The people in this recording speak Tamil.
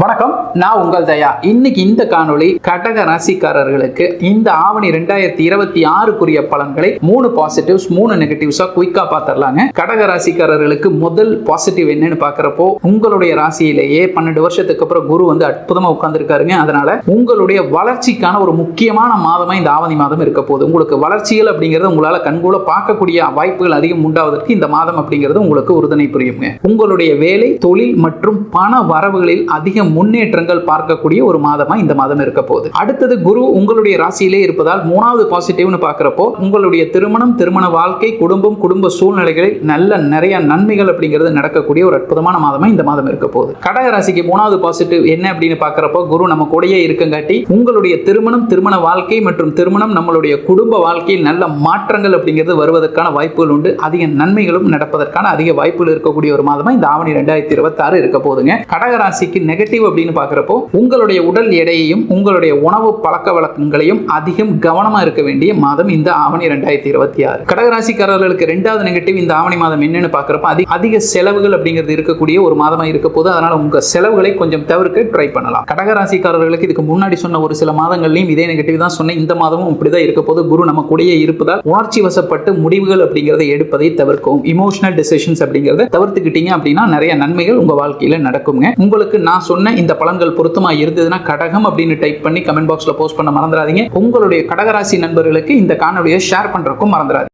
வணக்கம், நான் உங்கள் தயா. இன்னைக்கு இந்த காணொளி கடக ராசிக்காரர்களுக்கு இந்த ஆவணி 2026 பலன்களை 3 பாசிட்டிவ்ஸ் 3 நெகட்டிவ்ஸா குயிக்கா பாத்திரலாங்க. கடக ராசிக்காரர்களுக்கு முதல் பாசிட்டிவ் என்னன்னு பாக்குறப்போ, உங்களுடைய ராசியிலேயே 12 வருஷத்துக்கு அப்புறம் குரு வந்து அற்புதமா உட்கார்ந்துருக்காருங்க. அதனால உங்களுடைய வளர்ச்சிக்கான ஒரு முக்கியமான மாதமா இந்த ஆவணி மாதம் இருக்க போகுது. உங்களுக்கு வளர்ச்சிகள் அப்படிங்கிறது உங்களால கண்கூட பார்க்கக்கூடிய வாய்ப்புகள் அதிகம் உண்டாவதற்கு இந்த மாதம் அப்படிங்கிறது உங்களுக்கு உறுதுணை புரியுங்க. உங்களுடைய வேலை, தொழில் மற்றும் பண வரவுகளில் அதிக முன்னேற்றங்கள் பார்க்கக்கூடிய ஒரு மாதமா இந்த மாதம் இருக்க போகுது. அடுத்தது குரு உங்களுடைய ராசியிலே இருப்பதால் 3வது பாசிட்டிவ்னு பார்க்கிறப்போ, உங்களுடைய திருமண வாழ்க்கை, குடும்ப சூழ்நிலைகளில் நிறைய நன்மைகள் அப்படிங்கிறது நடக்கக்கூடிய ஒரு அற்புதமான மாதமா இந்த மாதம் இருக்க போகுது. கடக ராசிக்கு 3வது பாசிட்டிவ் என்ன அப்படின்னு பார்க்கிறப்போ, குரு நம்ம கூடயே இருக்கங்காட்டி உங்களுடைய திருமண வாழ்க்கை மற்றும் நம்மளுடைய குடும்ப வாழ்க்கையில் நல்ல மாற்றங்கள் அப்படிங்கிறது வருவதற்கான வாய்ப்புகள் உண்டு. அதிக நன்மைகளும் நடப்பதற்கான அதிக வாய்ப்புகள் இருக்கக்கூடிய ஒரு மாதமா இந்த ஆவணி 2026 இருக்க போகுதுங்க. கடக ராசிக்கு நெகட்டிவ் அப்படின்னு பார்க்கிறப்போ, உங்களுடைய உடல் எடையையும் உங்களுடைய உணவு பழக்க வழக்கங்களையும் அதிகம் கவனமா இருக்க வேண்டிய மாதம் இந்த ஆவணி 2026. கடகராசிக்காரர்களுக்கு 2வது நெகட்டிவ் இந்த ஆவணி மாதம் என்னன்னு பார்க்கிறப்போ, அதிக செலவுகள் அப்படிங்கிறது இருக்கக்கூடிய ஒரு மாதமா இருக்க போது. அதனால உங்க செலவுகளை கொஞ்சம் தவிர்க்க ட்ரை பண்ணலாம். கடகராசிக்காரர்களுக்கு இதுக்கு முன்னாடி சொன்ன ஒரு சில மாதங்கள்லயும் இதே நெகட்டிவ் தான் சொன்னேன். இந்த மாதமும் இப்படிதான் இருக்க போது. குரு நம்ம கூடயே இருப்பதால் உணர்ச்சி வசப்பட்டு முடிவுகள் அப்படிங்கறதை எடுப்பதை தவிர்க்கவும், இமோஷனல் டிசிஷன்ஸ் அப்படிங்கறத தவிர்த்துக்கிட்டீங்க அப்படின்னா நிறைய நன்மைகள் உங்க வாழ்க்கையில நடக்குங்க. உங்களுக்கு நான் சொன்ன இந்த பலன்கள் பொருத்தமா இருந்ததுன்னா கடகம் அப்படின்னு டைப் பண்ணி கமெண்ட் பாக்ஸ்ல போஸ்ட் பண்ண மறந்துடாதீங்க. உங்களுடைய கடகராசி நண்பர்களுக்கு இந்த காணொலியை ஷேர் பண்றதுக்கும் மறந்துடாதீங்க.